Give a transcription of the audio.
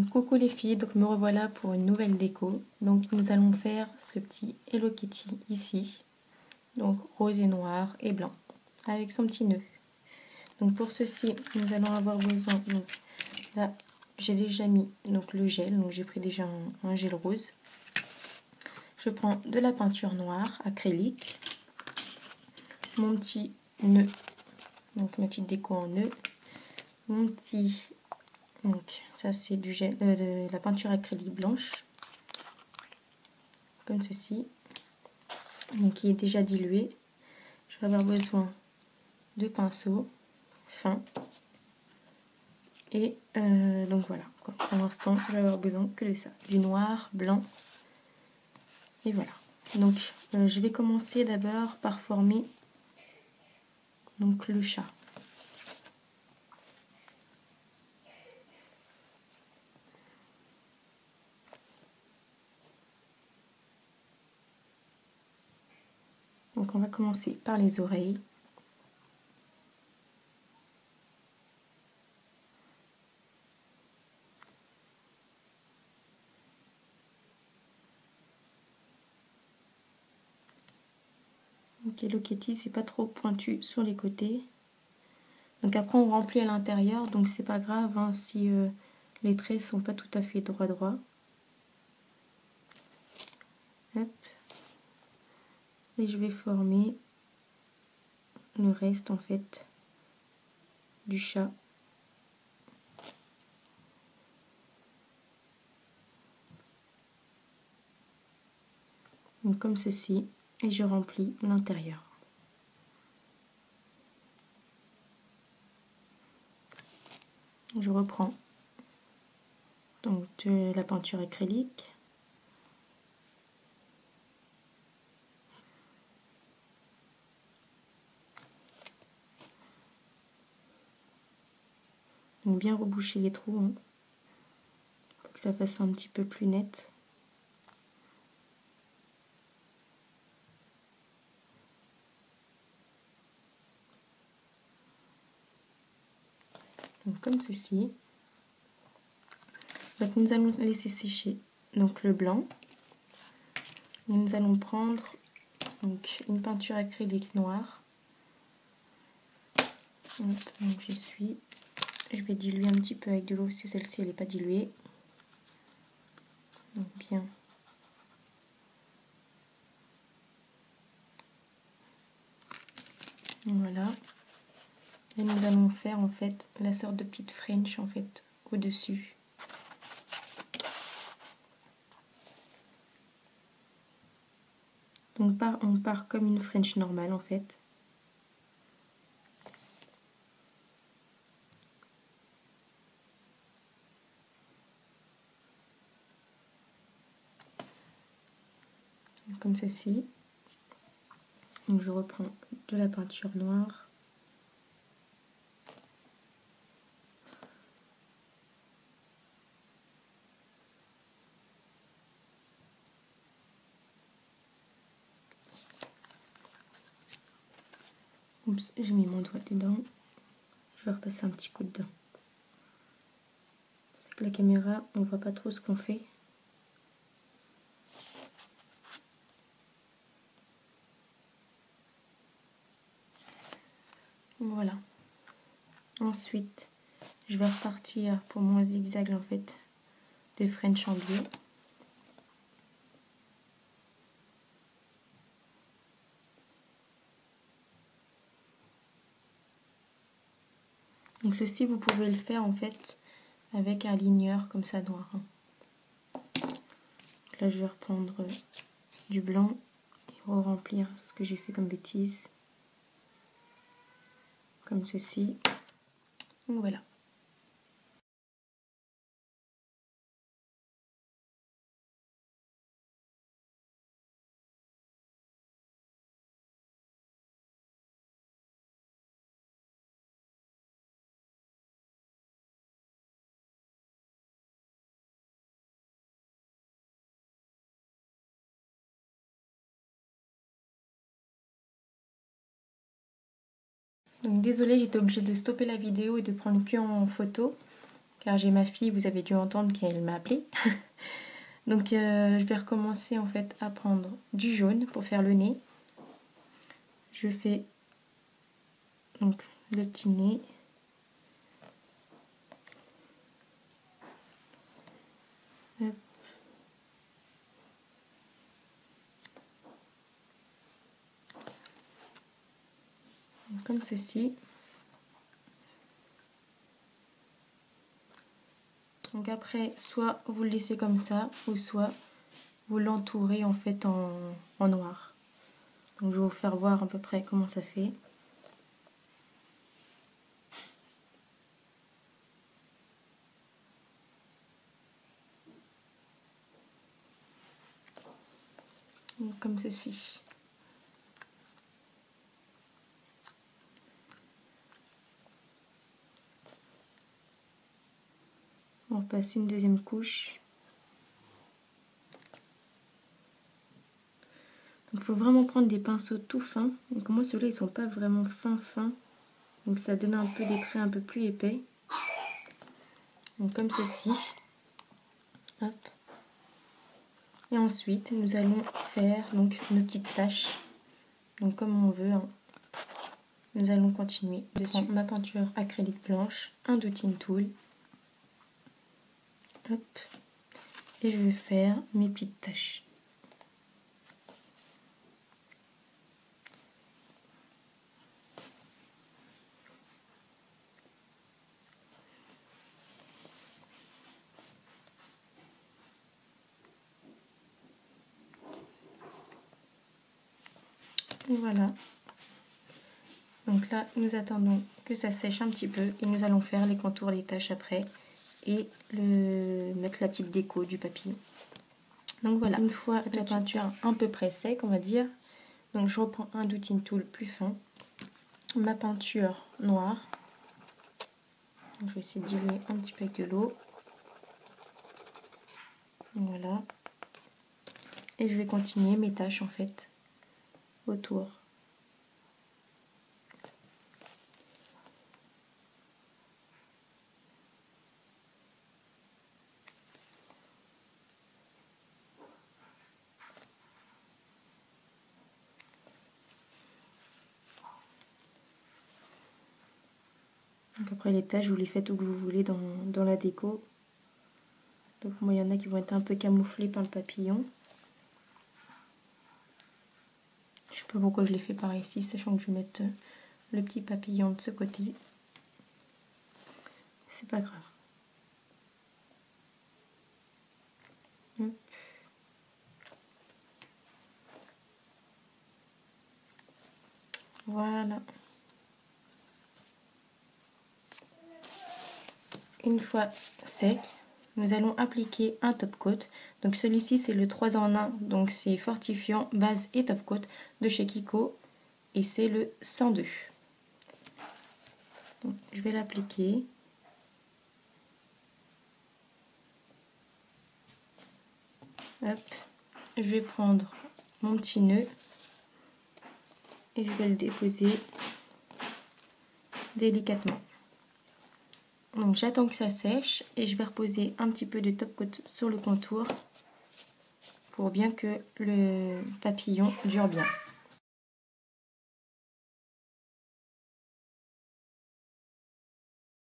Coucou les filles, donc me revoilà pour une nouvelle déco. Donc nous allons faire ce petit Hello Kitty ici, donc rose et noir et blanc, avec son petit nœud. Donc pour ceci, nous allons avoir besoin, donc là j'ai déjà mis donc le gel, donc j'ai pris déjà un gel rose. Je prends de la peinture noire acrylique, mon petit nœud, donc ma petite déco en nœud, mon petit, donc ça c'est du gel, de la peinture acrylique blanche, comme ceci, donc qui est déjà dilué. Je vais avoir besoin de pinceaux fins et donc voilà, quoi. Pour l'instant je vais avoir besoin que de ça, du noir, blanc et voilà. Donc je vais commencer d'abord par former donc le chat. Donc on va commencer par les oreilles. Donc Hello Kitty, c'est pas trop pointu sur les côtés. Donc après on remplit à l'intérieur, donc c'est pas grave hein, si les traits sont pas tout à fait droit. Hop. Et je vais former le reste en fait du chat. Donc comme ceci, et je remplis l'intérieur. Je reprends donc de la peinture acrylique. Donc bien reboucher les trous hein, pour que ça fasse un petit peu plus net. Donc comme ceci. Donc nous allons laisser sécher donc le blanc. Et nous allons prendre donc une peinture acrylique noire. Hop, donc j'essuie. Je vais diluer un petit peu avec de l'eau parce que celle-ci elle n'est pas diluée. Donc bien. Voilà. Et nous allons faire en fait la sorte de petite French en fait au-dessus. Donc on part comme une French normale en fait. Comme ceci. Donc je reprends de la peinture noire. Oups, j'ai mis mon doigt dedans. Je vais repasser un petit coup dedans. C'est que la caméra, on voit pas trop ce qu'on fait. Voilà. Ensuite, je vais repartir pour mon zigzag en fait de French en bleu. Donc ceci, vous pouvez le faire en fait avec un ligneur comme ça noir. Là, je vais reprendre du blanc et re-remplir ce que j'ai fait comme bêtise. Comme ceci. Donc voilà. Donc désolée, j'étais obligée de stopper la vidéo et de prendre que en photo car j'ai ma fille, vous avez dû entendre qu'elle m'a appelée. Donc je vais recommencer en fait à prendre du jaune pour faire le nez. Je fais donc le petit nez. Hop. Comme ceci. Donc après, soit vous le laissez comme ça, ou soit vous l'entourez en fait en noir. Donc je vais vous faire voir à peu près comment ça fait. Donc, comme ceci. On repasse une deuxième couche. Il faut vraiment prendre des pinceaux tout fins. Donc moi ceux-là ils sont pas vraiment fins. Donc ça donne un peu des traits un peu plus épais. Donc comme ceci. Hop. Et ensuite nous allons faire donc nos petites taches. Donc comme on veut. Hein. Nous allons continuer. Je prends ma peinture acrylique blanche, un Doodle Tool. Hop. Et je vais faire mes petites taches. Et voilà. Donc là, nous attendons que ça sèche un petit peu et nous allons faire les contours, les taches après et mettre la petite déco du papillon. Donc voilà, une fois la peinture à peu près sec, on va dire, donc je reprends un Doodle Tool plus fin, ma peinture noire, donc je vais essayer de diluer un petit peu avec de l'eau, voilà, et je vais continuer mes taches en fait autour. Donc après les taches, vous les faites où que vous voulez dans la déco. Donc moi il y en a qui vont être un peu camouflés par le papillon. Je sais pas pourquoi je l'ai fait par ici, sachant que je vais mettre le petit papillon de ce côté. C'est pas grave. Hop. Voilà. Une fois sec, nous allons appliquer un top coat. Donc celui-ci c'est le 3 en 1, donc c'est fortifiant, base et top coat de chez Kiko. Et c'est le 102. Donc, je vais l'appliquer. Hop. Je vais prendre mon petit nœud et je vais le déposer délicatement. Donc j'attends que ça sèche et je vais reposer un petit peu de top coat sur le contour pour bien que le papillon dure bien.